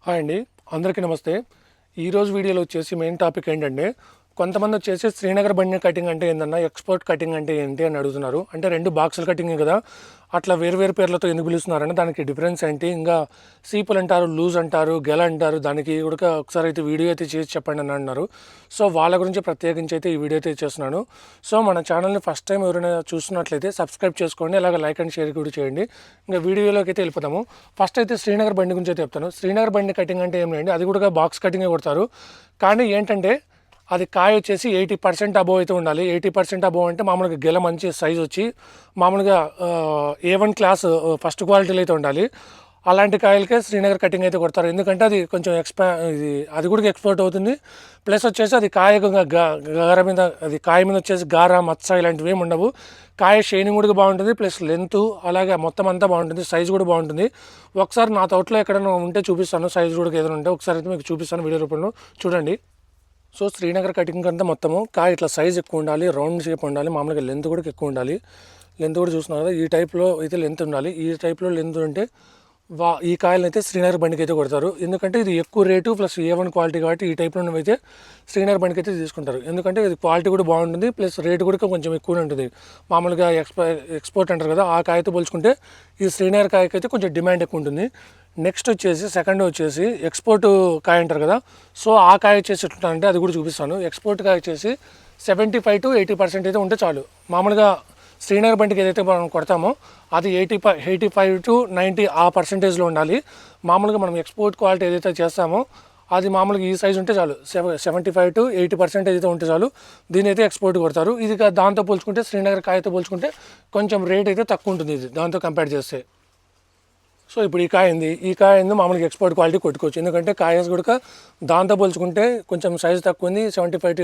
Hi అండి, అందరికీ నమస్తే. ఈరోజు వీడియోలో వచ్చేసి మెయిన్ టాపిక్ ఏంటంటే, కొంతమంది వచ్చేసి శ్రీనగర్ బండి కటింగ్ అంటే ఏందన్నా, ఎక్స్పోర్ట్ కటింగ్ అంటే ఏంటి అని అడుగుతున్నారు. అంటే రెండు బాక్సుల కటింగే కదా, అట్లా వేరు వేరు పేర్లతో ఎందుకు పిలుస్తున్నారని దానికి డిఫరెన్స్ ఏంటి, ఇంకా సీపులు అంటారు, లూజ్ అంటారు, గెల అంటారు, దానికి కూడా ఒకసారి అయితే వీడియో అయితే చేసి చెప్పండి అని అన్నారు. సో వాళ్ళ గురించి ప్రత్యేకించి అయితే ఈ వీడియో అయితే చేస్తున్నాను. సో మన ఛానల్ని ఫస్ట్ టైం ఎవరైనా చూస్తున్నట్లయితే సబ్స్క్రైబ్ చేసుకోండి, అలాగే లైక్ అండ్ షేర్ కూడా చేయండి. ఇంకా వీడియోలోకి అయితే వెళ్ళిపోతాము. ఫస్ట్ అయితే శ్రీనగర్ బండి గురించి అయితే చెప్తాను. శ్రీనగర్ బండి కటింగ్ అంటే ఏం లేండి, అది కూడా బాక్స్ కటింగే కొడతారు. కానీ ఏంటంటే అది కాయ వచ్చేసి 80% అబోవ్ అయితే ఉండాలి. 80% అబోవ్ అంటే మామూలుగా గెల మంచి సైజ్ వచ్చి మామూలుగా A1 క్లాస్ ఫస్ట్ క్వాలిటీలో అయితే ఉండాలి. అలాంటి కాయలకే శ్రీనగర్ కటింగ్ అయితే కొడతారు. ఎందుకంటే అది కొంచెం అది కూడా ఎక్స్పోర్ట్ అవుతుంది. ప్లస్ వచ్చేసి అది కాయ గార మీద, అది కాయ మీద వచ్చేసి గార మచ్చ ఇలాంటివి ఏమి ఉండవు. కాయ షైనింగ్ కూడా బాగుంటుంది, ప్లస్ లెంత్ అలాగే మొత్తం అంతా బాగుంటుంది, సైజ్ కూడా బాగుంటుంది. ఒకసారి నా తోటలో ఎక్కడైనా ఉంటే చూపిస్తాను, సైజ్ కూడా ఏదైనా ఉంటే ఒకసారి అయితే మీకు చూపిస్తాను వీడియో రూపంలో చూడండి. సో శ్రీనగర్ కటింగ్ అంతా మొత్తము కాయ ఇట్లా సైజ్ ఎక్కువ ఉండాలి, రౌండ్ షేప్ ఉండాలి, మామూలుగా లెంత్ కూడా ఎక్కువ ఉండాలి. లెంత్ కూడా చూస్తున్నారు కదా, ఈ టైప్లో అయితే లెంత్ ఉండాలి. ఈ టైప్లో లెంత్ ఉంటే ఈ కాయలను అయితే శ్రీనగర్ బండికి అయితే కొడతారు. ఎందుకంటే ఇది ఎక్కువ రేటు ప్లస్ A1 క్వాలిటీ కాబట్టి ఈ టైప్లో అయితే శ్రీనగర్ బండికి అయితే తీసుకుంటారు. ఎందుకంటే ఇది క్వాలిటీ కూడా బాగుంటుంది, ప్లస్ రేటు కూడా కొంచెం ఎక్కువ ఉంటుంది. మామూలుగా ఎక్స్పోర్ట్ అంటారు కదా, ఆ కాయతో పోల్చుకుంటే ఈ శ్రీనగర్ కాయకి అయితే కొంచెం డిమాండ్ ఎక్కువ ఉంటుంది. నెక్స్ట్ వచ్చేసి సెకండ్ వచ్చేసి ఎక్స్పోర్ట్ కాయ అంటారు కదా, సో ఆ కాయ వచ్చేసి ఎట్లుంటుందంటే అది కూడా చూపిస్తాను. ఎక్స్పోర్ట్ కాయ వచ్చేసి 75 to 80% అయితే ఉంటే చాలు. మామూలుగా శ్రీనగర్ బండికి ఏదైతే మనం కొడతామో అది 85 to 90 ఆ పర్సెంటేజ్లో ఉండాలి. మామూలుగా మనం ఎక్స్పోర్ట్ క్వాలిటీ ఏదైతే చేస్తామో అది మామూలుగా ఈ సైజు ఉంటే చాలు, 75 to 80% అయితే ఉంటే చాలు. దీని అయితే ఎక్స్పోర్ట్ కొడతారు. ఇది దాంతో పోల్చుకుంటే శ్రీనగర్ కాయతో పోల్చుకుంటే కొంచెం రేట్ అయితే తక్కువ ఉంటుంది ఇది దాంతో కంపేర్ చేస్తే. సో ఇప్పుడు ఈ కాయ ఏంది మామూలుగా ఎక్స్పోర్ట్ క్వాలిటీ కొట్టుకోవచ్చు. ఎందుకంటే కాయ కూడా దాంతో పోల్చుకుంటే కొంచెం సైజ్ తక్కువ ఉంది, 75 to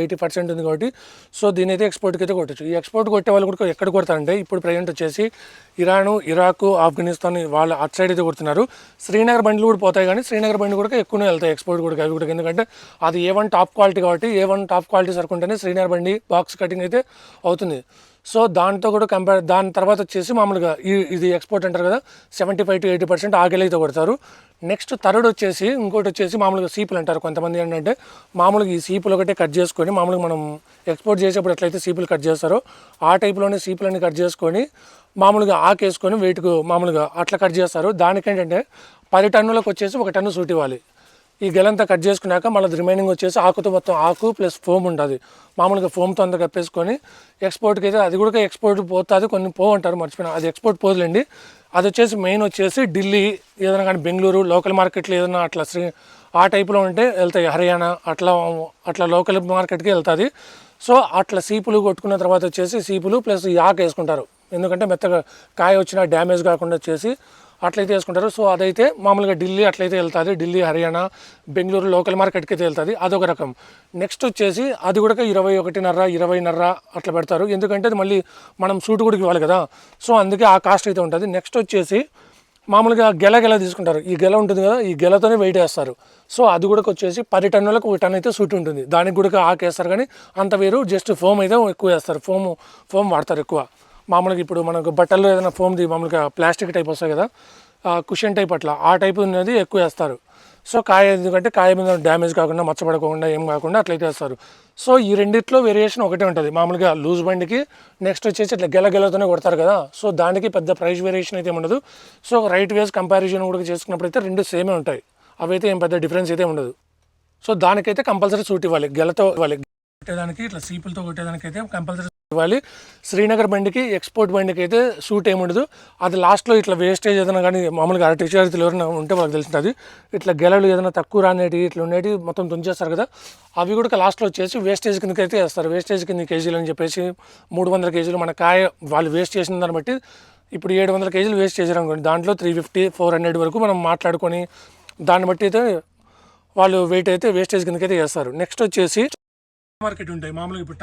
80% ఉంది కాబట్టి. సో దీని అయితే ఎక్స్పోర్ట్కి అయితే కొట్టచ్చు. ఈ ఎక్స్పోర్ట్ కొట్టే వాళ్ళు కూడా ఎక్కడ కొడతారంటే ఇప్పుడు ప్రజెంట్ వచ్చేసి ఇరాను, ఇరాక్, ఆఫ్ఘనిస్తాన్ వాళ్ళు అటు సైడ్ అయితే కొడుతున్నారు. శ్రీనగర్ బండ్లు కూడా పోతాయి, కానీ శ్రీనగర్ బండి కూడా ఎక్కువనే వెళ్తాయి ఎక్స్పోర్ట్ కూడా అవి కూడా. ఎందుకంటే అది A1 టాప్ క్వాలిటీ కాబట్టి A1 టాప్ క్వాలిటీ సరుకుంటేనే శ్రీనగర్ బండి బాక్స్ కటింగ్ అయితే అవుతుంది. సో దాంతో కూడా దాని తర్వాత వచ్చేసి మామూలుగా ఇది ఎక్స్పోర్ట్ అంటారు కదా, 75 to 80% ఆగేలైతే కొడతారు. నెక్స్ట్ థర్డ్ వచ్చేసి ఇంకోటి వచ్చేసి మామూలుగా సీపులు అంటారు. కొంతమంది ఏంటంటే మామూలుగా ఈ సీపులు ఒకటే కట్ చేసుకొని మామూలుగా మనం ఎక్స్పోర్ట్ చేసేప్పుడు ఎట్లయితే సీపులు కట్ చేస్తారో ఆ టైప్లోనే సీపులన్నీ కట్ చేసుకొని మామూలుగా ఆకేసుకొని వెయిట్కు మామూలుగా అట్లా కట్ చేస్తారు. దానికేంటంటే 10 టన్నులకు వచ్చేసి 1 టన్ను సూట్ ఇవ్వాలి. ఈ గెలంతా కట్ చేసుకున్నాక మళ్ళీ రిమైనింగ్ వచ్చేసి ఆకుతో మొత్తం ఆకు ప్లస్ ఫోమ్ ఉంటుంది. మామూలుగా ఫోమ్తో అంతా కప్పేసుకొని ఎక్స్పోర్ట్కి అయితే అది కూడా ఎక్స్పోర్ట్ పోతుంది, కొన్ని అంటారు మర్చిపోయినా, అది ఎక్స్పోర్ట్ పోదులేండి. అది వచ్చేసి మెయిన్ వచ్చేసి ఢిల్లీ ఏదైనా కానీ బెంగళూరు లోకల్ మార్కెట్లో ఏదైనా అట్లా ఆ టైప్లో ఉంటే వెళ్తాయి, హర్యానా అట్లా లోకల్ మార్కెట్కి వెళ్తుంది. సో అట్లా సీపులు కొట్టుకున్న తర్వాత వచ్చేసి సీపులు ప్లస్ ఈ ఆకు వేసుకుంటారు. ఎందుకంటే మెత్తగా కాయ వచ్చినా డ్యామేజ్ కాకుండా వచ్చేసి అట్లయితే వేసుకుంటారు. సో అదైతే మామూలుగా ఢిల్లీ అట్లయితే వెళ్తుంది, ఢిల్లీ, హర్యానా, బెంగళూరు లోకల్ మార్కెట్కి అయితే వెళ్తుంది, అదొక రకం. నెక్స్ట్ వచ్చేసి అది కూడా 21.5 20.5 అట్లా పెడతారు. ఎందుకంటే అది మళ్ళీ మనం సూట్ కూడా ఇవ్వాలి కదా, సో అందుకే ఆ కాస్ట్ అయితే ఉంటుంది. నెక్స్ట్ వచ్చేసి మామూలుగా గెల తీసుకుంటారు. ఈ గెల ఉంటుంది కదా, ఈ గెలతోనే వెయిట్ వేస్తారు. సో అది కూడా వచ్చేసి 10 టన్నులకు 1 టన్ అయితే సూట్ ఉంటుంది. దానికి కూడా ఆకేస్తారు, కానీ అంత వేరు, జస్ట్ ఫోమ్ అయితే ఎక్కువ వేస్తారు. ఫోమ్ వాడతారు ఎక్కువ. మామూలుగా ఇప్పుడు మనకు బట్టల్లో ఏదైనా ఫోమ్ది మామూలుగా ప్లాస్టిక్ టైప్ వస్తాయి కదా, కుషన్ టైప్ అట్లా ఆ టైప్ ఉన్నది ఎక్కువ వేస్తారు. సో ఎందుకంటే కాయ మీద డ్యామేజ్ కాకుండా మచ్చపడకుండా ఏం కాకుండా అట్లయితే వేస్తారు. సో ఈ రెండిట్లో వేరియేషన్ ఒకటే ఉంటుంది. మామూలుగా లూజ్ బండికి నెక్స్ట్ వచ్చేసి ఇట్లా గెలతోనే కొడతారు కదా, సో దానికి పెద్ద ప్రైస్ వేరియేషన్ అయితే ఉండదు. సో రైట్ వేస్ కంపారిజన్ కూడా చేసుకున్నప్పుడు అయితే రెండు సేమే ఉంటాయి, అవైతే ఏం పెద్ద డిఫరెన్స్ అయితే ఉండదు. సో దానికైతే కంపల్సరీ సూట్ ఇవ్వాలి, గెలతో ఇవ్వాలి. కొట్టేదానికి ఇట్లా సీపులతో కొట్టేదానికి అయితే కంపల్సరీ ఇవ్వాలి. శ్రీనగర్ బండికి ఎక్స్పోర్ట్ బండికి అయితే సూట్ ఏముండదు. అది లాస్ట్లో ఇట్లా వేస్టేజ్ ఏదైనా కానీ మామూలుగా అరటి చేతులు ఎవరైనా ఉంటే వాళ్ళకి తెలుస్తుంది, ఇట్లా గెలలు ఏదైనా తక్కువ రానేటి ఇట్లా ఉండేటి మొత్తం తుంచేస్తారు కదా, అవి కూడా లాస్ట్లో వచ్చేసి వేస్టేజ్ కిందకైతే వేస్తారు. వేస్టేజ్ కింద కేజీలు అని చెప్పేసి 300 కేజీలు మన కాయ వాళ్ళు వేస్ట్ చేసిన దాన్ని బట్టి ఇప్పుడు 700 కేజీలు వేస్ట్ చేసారు అనుకోండి, దాంట్లో 350 400 వరకు మనం మాట్లాడుకొని దాన్ని బట్టి అయితే వాళ్ళు వెయిట్ అయితే వేస్టేజ్ కిందకైతే వేస్తారు. నెక్స్ట్ వచ్చేసి మార్కెట్ ఉంటాయి. మామూలుగా ఇప్పుడు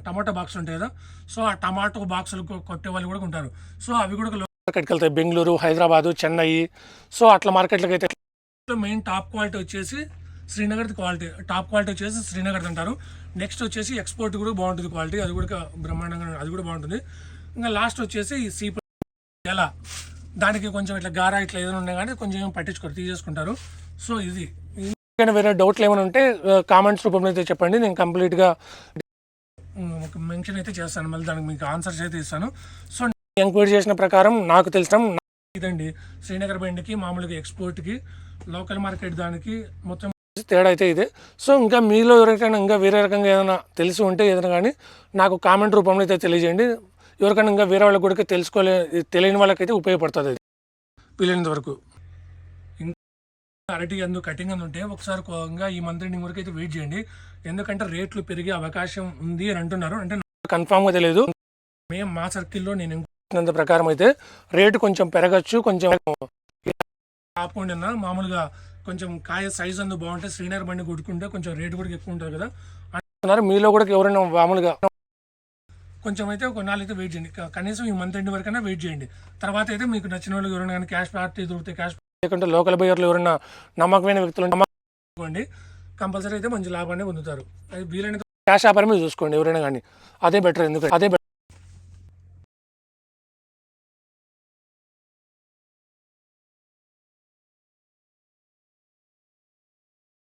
టమాటా బాక్స్ ఉంటాయి కదా, సో ఆ టమాటో బాక్సులు కొట్టే వాళ్ళు కూడా ఉంటారు. సో అవి కూడా మార్కెట్కి వెళ్తాయి, బెంగళూరు, హైదరాబాదు, చెన్నై. సో అట్లా మార్కెట్లకి అయితే మెయిన్ టాప్ క్వాలిటీ వచ్చేసి శ్రీనగర్ క్వాలిటీ, టాప్ క్వాలిటీ వచ్చేసి శ్రీనగర్ అంటారు. నెక్స్ట్ వచ్చేసి ఎక్స్పోర్ట్ కూడా బాగుంటుంది క్వాలిటీ, అది కూడా బ్రహ్మాండంగా అది కూడా బాగుంటుంది. ఇంకా లాస్ట్ వచ్చేసి ఈ సీపు దానికి కొంచెం ఇట్లా గారా ఇట్లా ఏదైనా ఉన్నాయి కానీ కొంచెం ఏం పట్టించుకోరు, తీసేసుకుంటారు. సో ఇది ఇంకా వేరే డౌట్లు ఏమైనా ఉంటే కామెంట్స్ రూపంలో అయితే చెప్పండి, నేను కంప్లీట్గా మెన్షన్ అయితే చేస్తాను, మళ్ళీ దానికి మీకు ఆన్సర్స్ అయితే ఇస్తాను. సో ఎంక్వైరీ చేసిన ప్రకారం నాకు తెలిసిన ఇదండి శ్రీనగర్ బెండ్కి మామూలుగా ఎక్స్పోర్ట్కి లోకల్ మార్కెట్ దానికి మొత్తం తేడా అయితే ఇదే. సో ఇంకా మీలో ఎవరికైనా ఇంకా వేరే రకంగా ఏదైనా తెలిసి ఉంటే ఏదైనా కానీ నాకు కామెంట్ రూపంలో అయితే తెలియజేయండి. ఎవరికైనా ఇంకా వేరే వాళ్ళకి కూడా తెలియని వాళ్ళకైతే ఉపయోగపడుతుంది అది వీలైనంత వరకు. ఇంకా అరటి అందు కటింగ్ అందు ఉంటే ఒకసారి ఇంకా ఈ మంత్ ఎండింగ్ వరకు అయితే వెయిట్ చేయండి, ఎందుకంటే రేట్లు పెరిగే అవకాశం ఉంది అని అంటున్నారు. అంటే కన్ఫామ్గా తెలియదు, మేము మా సర్కిల్లో నేను ఎంచుకున్నంత ప్రకారం అయితే రేటు కొంచెం పెరగచ్చు, కొంచెం ఆపుకోండి అన్న. మామూలుగా కొంచెం కాయ సైజ్ అందు బాగుంటే శ్రీనగర్ బండి కొట్టుకుంటే కొంచెం రేటు కూడా ఎక్కువ ఉంటుంది కదా అంటున్నారు. మీలో కూడా ఎవరైనా మామూలుగా కొంచెం అయితే కొన్నాళ్ళు అయితే వెయిట్ చేయండి, కనీసం ఈ మంత్ ఎండ్ వరకైనా వెయిట్ చేయండి. తర్వాత అయితే మీకు నచ్చిన వాళ్ళు ఎవరైనా కానీ క్యాష్ పార్టీ దొరికితే క్యాష్, లేకుంటే లోకల్ బయర్లు ఎవరైనా నమ్మకమైన వ్యక్తులు నమ్మకండి, కంపల్సరీ అయితే మంచి లాభాన్ని పొందుతారు. అది వీలైనంత క్యాష్ వ్యాపారమే చూసుకోండి ఎవరైనా కానీ, అదే బెటర్. ఎందుకంటే